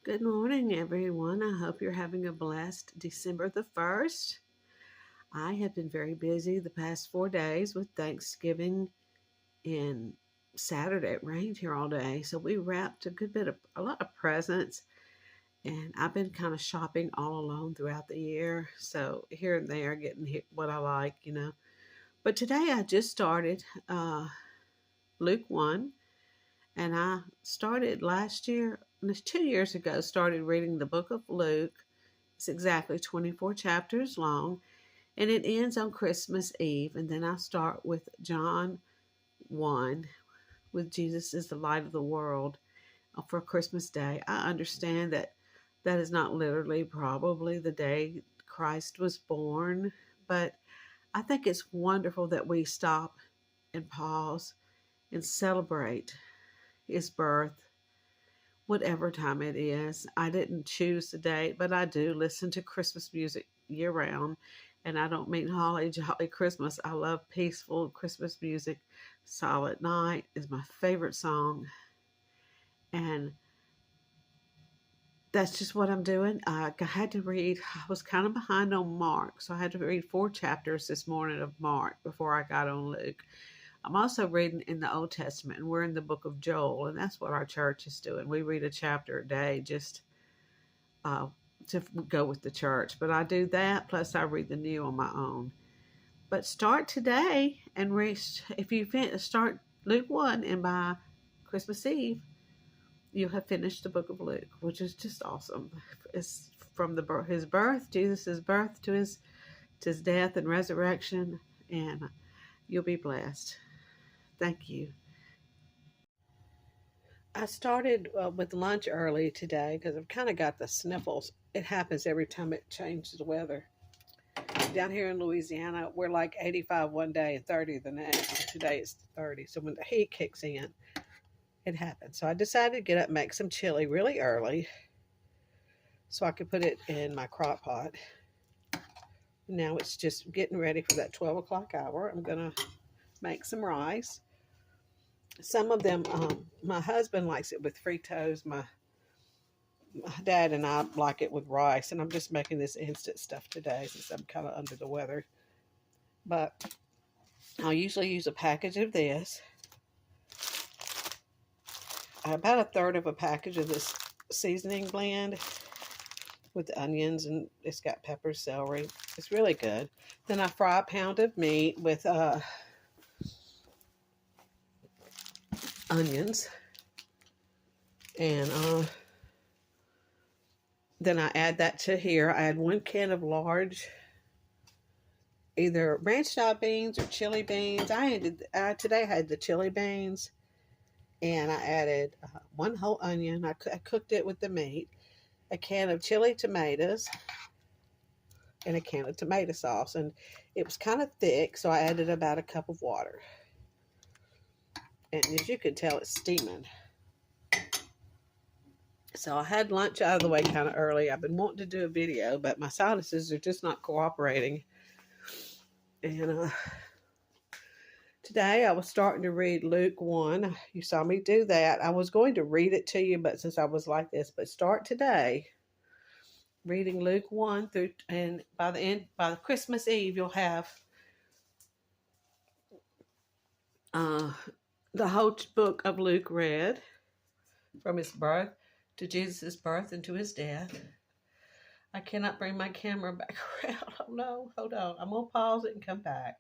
Good morning, everyone. I hope you're having a blessed December the 1st. I have been very busy the past 4 days with Thanksgiving and Saturday. It rained here all day, so we wrapped a lot of presents. And I've been kind of shopping all alone throughout the year, so here and there getting what I like. But today I just started Luke 1, and I started last year, 2 years ago, started reading the book of Luke. It's exactly 24 chapters long, and it ends on Christmas Eve. And then I start with John 1, with Jesus is the light of the world for Christmas Day. I understand that that is not literally probably the day Christ was born, but I think it's wonderful that we stop and pause and celebrate his birth, whatever time it is. I didn't choose the date, but I do listen to Christmas music year round. And I don't mean holly jolly Christmas. I love peaceful Christmas music. Silent Night is my favorite song. And that's just what I'm doing. I had to read, I was kind of behind on Mark. So I had to read 4 chapters this morning of Mark before I got on Luke. I'm also reading in the Old Testament, and we're in the book of Joel, and that's what our church is doing. We read a chapter a day just uh, to go with the church. But I do that, plus I read the new on my own. But start today and read. If you start Luke 1, and by Christmas Eve, you'll have finished the book of Luke, which is just awesome. It's from his birth, Jesus' birth, to his death and resurrection, and you'll be blessed. Thank you. I started with lunch early today because I've kind of got the sniffles. It happens every time it changes the weather. Down here in Louisiana, we're like 85 one day and 30 the next. Today it's 30. So when the heat kicks in, it happens. So I decided to get up and make some chili really early so I could put it in my crock pot. Now it's just getting ready for that 12 o'clock hour. I'm going to make some rice. Some of them, my husband likes it with Fritos. My dad and I like it with rice. And I'm just making this instant stuff today since I'm kind of under the weather. But I'll usually use a package of this. About a third of a package of this seasoning blend with onions. And it's got pepper, celery. It's really good. Then I fry a pound of meat with onions, and then I add that to here. I add 1 can of large either ranch style beans or chili beans. Today I had the chili beans, and I added 1 whole onion. I cooked it with the meat, a can of chili tomatoes, and a can of tomato sauce, and it was kind of thick, so I added about a cup of water. And as you can tell, it's steaming. So I had lunch out of the way kind of early. I've been wanting to do a video, but my sinuses are just not cooperating. And today I was starting to read Luke 1. You saw me do that. I was going to read it to you, but since I was like this, but start today reading Luke 1 through, and by the Christmas Eve, you'll have the whole book of Luke read, from his birth to Jesus' birth and to his death. I cannot bring my camera back around. Oh no, hold on. I'm going to pause it and come back.